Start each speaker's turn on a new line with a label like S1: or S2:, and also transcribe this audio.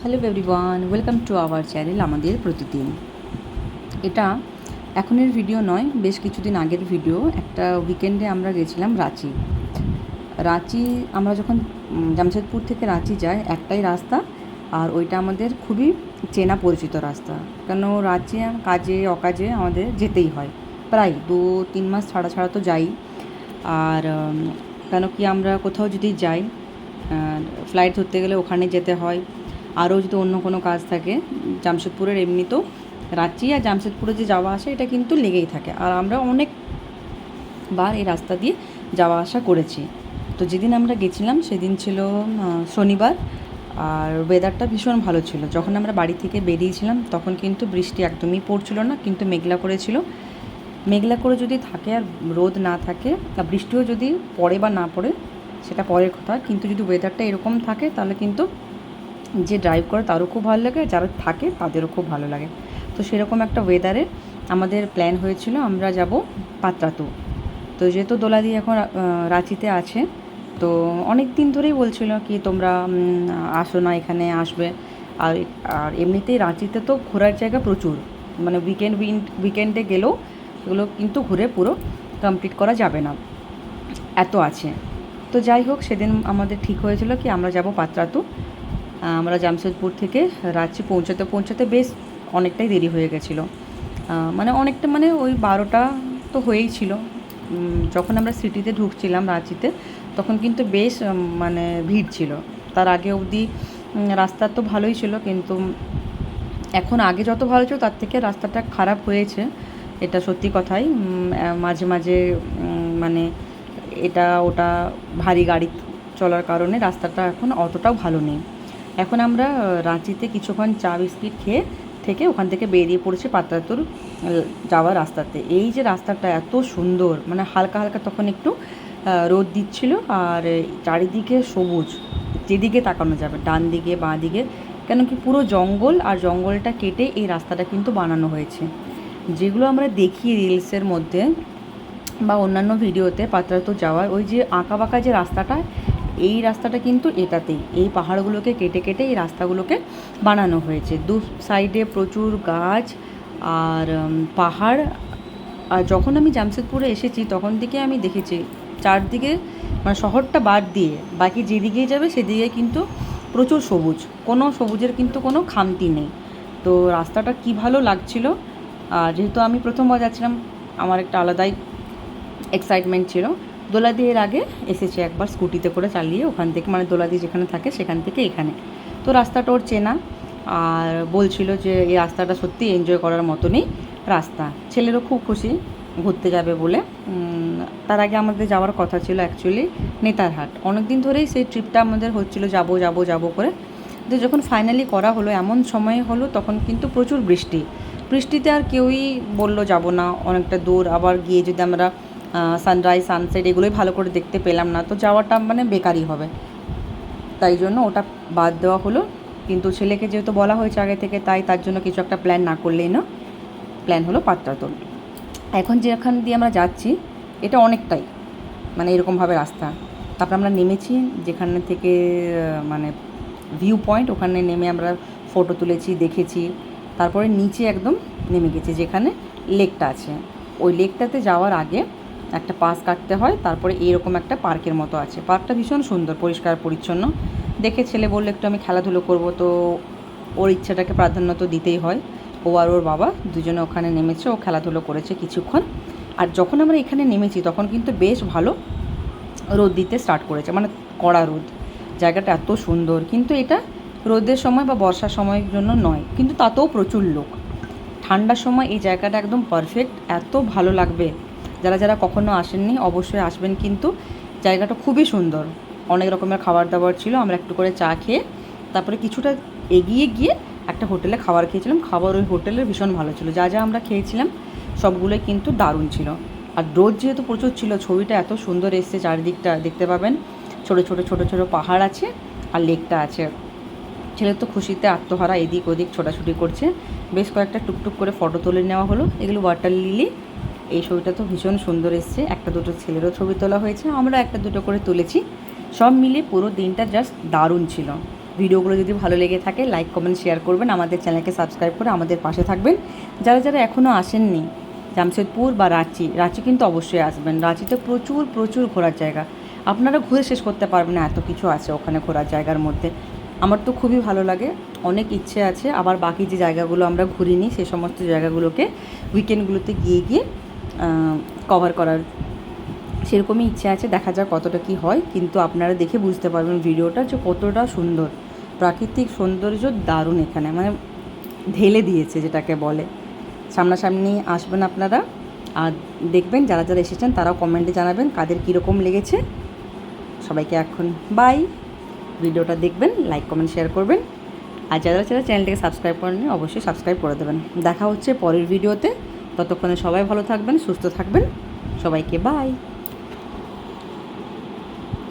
S1: Hello everyone, welcome to our channel আমাদের প্রতিদিন। এটা এখনের ভিডিও নয়, বেশ কিছুদিন আগের ভিডিও। একটা উইকেন্ডে আমরা গেছিলাম রাঁচি। রাঁচি আমরা যখন জামশেদপুর থেকে রাঁচি যাই, একটাই রাস্তা, আর ওইটা আমাদের খুবই চেনা পরিচিত রাস্তা। কেন রাঁচি কাজে অকাজে আমাদের যেতেই হয়, প্রায় 2-3 মাস ছাড়া ছাড়া তো যাই। আর কেন কি আমরা কোথাও যদি যাই, ফ্লাইট ধরতে গেলে ওখানে যেতে হয়। আরও যদি অন্য কোনো কাজ থাকে, জামশেদপুরের এমনিতেও রাঁচি আর জামশেদপুরে যে যাওয়া আসা এটা কিন্তু লেগেই থাকে। আর আমরা অনেকবার এই রাস্তা দিয়ে যাওয়া আসা করেছি। তো যেদিন আমরা গেছিলাম সেদিন ছিল শনিবার, আর ওয়েদারটা ভীষণ ভালো ছিল। যখন আমরা বাড়ি থেকে বেরিয়েছিলাম তখন কিন্তু বৃষ্টি একদমই পড়ছিল না, কিন্তু মেঘলা করেছিল। মেঘলা করে যদি থাকে আর রোদ না থাকে, আর বৃষ্টিও যদি পড়ে বা না পড়ে সেটা পরের কথা, কিন্তু যদি ওয়েদারটা এরকম থাকে তাহলে কিন্তু যে ড্রাইভ করে তারও খুব ভালো লাগে, যারা থাকে তাদেরও খুব ভালো লাগে। তো সেরকম একটা ওয়েদারে আমাদের প্ল্যান হয়েছিল আমরা যাব পাত্রাতু। তো যেহেতু দোলাদি এখন রাঁচিতে আছে, তো অনেক দিন ধরেই বলছিল কি তোমরা আসো না, এখানে আসবে। আর আর এমনিতেই রাঁচিতে তো ঘোরার জায়গা প্রচুর, মানে উইকেন্ডে গেলেও এগুলো কিন্তু ঘুরে পুরো কমপ্লিট করা যাবে না, এত আছে। তো যাই হোক, সেদিন আমাদের ঠিক হয়েছিল কি আমরা যাব পাত্রাতু। আমরা জামশেদপুর থেকে রাঁচি পৌঁছাতে পৌঁছাতে বেশ অনেকটাই দেরি হয়ে গেছিলো। মানে ওই 12টা তো হয়েই ছিল। যখন আমরা সিটিতে ঢুকছিলাম রাঁচিতে, তখন কিন্তু বেশ মানে ভিড় ছিল। তার আগে অবধি রাস্তা তো ভালোই ছিল, কিন্তু এখন আগে যত ভালো ছিল তার থেকে রাস্তাটা খারাপ হয়েছে, এটা সত্যি কথাই। মাঝে মাঝে মানে এটা ওটা ভারী গাড়ি চলার কারণে রাস্তাটা এখন অতটাও ভালো নেই। এখন আমরা রাঁচিতে কিছুক্ষণ চা বিস্কিট খেয়ে থেকে ওখান থেকে বেরিয়ে পড়েছি পাত্রাতুর যাওয়ার রাস্তাতে। এই যে রাস্তাটা এত সুন্দর, মানে হালকা হালকা তখন একটু রোদ দিচ্ছিল, আর চারিদিকে সবুজ, যেদিকে তাকানো যাবে, ডান দিকে বাঁ দিকে, কেন কি পুরো জঙ্গল, আর জঙ্গলটা কেটে এই রাস্তাটা কিন্তু বানানো হয়েছে। যেগুলো আমরা দেখি রিলসের মধ্যে বা অন্যান্য ভিডিওতে পাত্রাতু যাওয়ার, ওই যে আঁকা বাঁকা যে রাস্তাটা, এই রাস্তাটা কিন্তু এটাতেই, এই পাহাড়গুলোকে কেটে কেটে এই রাস্তাগুলোকে বানানো হয়েছে। দু সাইডে প্রচুর গাছ আর পাহাড়। আর যখন আমি জামশেদপুরে এসেছি তখন থেকে আমি দেখেছি চারদিকে, মানে শহরটা বাদ দিয়ে বাকি যেদিকেই যাবে সেদিকে কিন্তু প্রচুর সবুজ, কোনো সবুজের কিন্তু কোনো খামতি নেই। তো রাস্তাটা কী ভালো লাগছিল। আর যেহেতু আমি প্রথমবার যাচ্ছিলাম, আমার একটা আলাদাই এক্সাইটমেন্ট ছিল। দোলাদি এর আগে এসেছে একবার স্কুটিতে করে চালিয়ে ওখান থেকে, মানে দোলাদি যেখানে থাকে সেখান থেকে এখানে। তো রাস্তাটা ওর চেনা, আর বলছিল যে এই রাস্তাটা সত্যি এনজয় করার মতনই রাস্তা। ছেলেরও খুব খুশি ঘুরতে যাবে বলে। তার আগে আমাদের যাওয়ার কথা ছিল অ্যাকচুয়ালি নেতারহাট। অনেক দিন ধরেই সেই ট্রিপটা আমাদের হচ্ছিল যাব যাব যাব করে। তো যখন ফাইনালি করা হলো, এমন সময় হলো তখন কিন্তু প্রচুর বৃষ্টিতে আর কেউই বলল যাব না, অনেকটা দূর, আবার গিয়ে যদি আমরা সানরাইজ সানসেট এগুলোই ভালো করে দেখতে পেলাম না, তো যাওয়াটা মানে বেকারই হবে। তাই জন্য ওটা বাদ দেওয়া হলো। কিন্তু ছেলেকে যেহেতু বলা হয়েছে আগে থেকে, তাই তার জন্য কিছু একটা প্ল্যান না করলেই না। প্ল্যান হলো পাত্রাতুর। এখন যেখান দিয়ে আমরা যাচ্ছি এটা অনেকটাই মানে এরকমভাবে রাস্তা। তারপর আমরা নেমেছি যেখান থেকে মানে ভিউ পয়েন্ট, ওখানে নেমে আমরা ফটো তুলেছি, দেখেছি। তারপরে নিচে একদম নেমে গেছি যেখানে লেকটা আছে। ওই লেকটাতে যাওয়ার আগে একটা পাস কাটতে হয়, তারপরে এইরকম একটা পার্কের মতো আছে। পার্কটা ভীষণ সুন্দর, পরিষ্কার পরিচ্ছন্ন। দেখে ছেলে বললো একটু আমি খেলাধুলো করব, তো ওর ইচ্ছাটাকে প্রাধান্য তো দিতেই হয়। ও আর ওর বাবা দুজনে ওখানে নেমেছে, ও খেলাধুলো করেছে কিছুক্ষণ। আর যখন আমরা এখানে নেমেছি তখন কিন্তু বেশ ভালো রোদ দিতে স্টার্ট করেছে, মানে কড়া রোদ। জায়গাটা এত সুন্দর, কিন্তু এটা রোদের সময় বা বর্ষার সময়ের জন্য নয়, কিন্তু তাতেও প্রচুর লোক। ঠান্ডার সময় এই জায়গাটা একদম পারফেক্ট, এত ভালো লাগবে। যারা যারা কখনো আসেননি অবশ্যই আসবেন, কিন্তু জায়গাটা খুবই সুন্দর। অনেক রকমের খাবার দাবার ছিল, আমরা একটু করে চা খেয়ে তারপরে কিছুটা এগিয়ে গিয়ে একটা হোটেলে খাবার খেয়েছিলাম। খাবার ওই হোটেলের ভীষণ ভালো ছিল, যা যা আমরা খেয়েছিলাম সবগুলোই কিন্তু দারুণ ছিল। আর রোদ যেহেতু প্রচুর ছিল, ছবিটা এত সুন্দর এসছে, চারিদিকটা দেখতে পাবেন, ছোটো ছোটো ছোটো ছোটো পাহাড় আছে আর লেকটা আছে। ছেলের তো খুশিতে আত্মহারা, এদিক ওদিক ছোটাছুটি করছে। বেশ কয়েকটা টুকটুক করে ফটো তুলে নেওয়া হলো, এগুলো ওয়াটার লিলি। এই ছবিটা তো ভীষণ সুন্দর এসছে, একটা দুটো ছেলেরও ছবি তোলা হয়েছে, আমরা একটা দুটো করে তুলেছি। সব মিলিয়ে পুরো দিনটা জাস্ট দারুণ ছিল। ভিডিওগুলো যদি ভালো লেগে থাকে লাইক কমেন্ট শেয়ার করবেন, আমাদের চ্যানেলকে সাবস্ক্রাইব করে আমাদের পাশে থাকবেন। যারা যারা এখনও আসেননি জামশেদপুর বা রাঁচি কিন্তু অবশ্যই আসবেন। রাঁচিতে প্রচুর প্রচুর ঘোরার জায়গা, আপনারা ঘুরে শেষ করতে পারবেন না, এত কিছু আছে ওখানে ঘোরার জায়গার মধ্যে। আমার তো খুবই ভালো লাগে, অনেক ইচ্ছে আছে আবার বাকি যে জায়গাগুলো আমরা ঘুরিনি সেই সমস্ত জায়গাগুলোকে উইকেন্ডগুলোতে গিয়ে গিয়ে কভার করার সেরকমই ইচ্ছে আছে। দেখা যাক কতটা কী হয়, কিন্তু আপনারা দেখে বুঝতে পারবেন ভিডিওটা যে কতটা সুন্দর, প্রাকৃতিক সৌন্দর্য দারুণ এখানে, মানে ঢেলে দিয়েছে যেটাকে বলে। সামনাসামনি আসবেন আপনারা আর দেখবেন, যারা যারা এসেছেন তারাও কমেন্টে জানাবেন কাদের কীরকম লেগেছে। সবাইকে এখন বাই। ভিডিওটা দেখবেন, লাইক কমেন্ট শেয়ার করবেন, আর যারা যারা চ্যানেলটাকে সাবস্ক্রাইব করেননি অবশ্যই সাবস্ক্রাইব করে দেবেন। দেখা হচ্ছে পরের ভিডিওতে, ততক্ষণে সবাই ভালো থাকবেন, সুস্থ থাকবেন, সবাইকে বাই।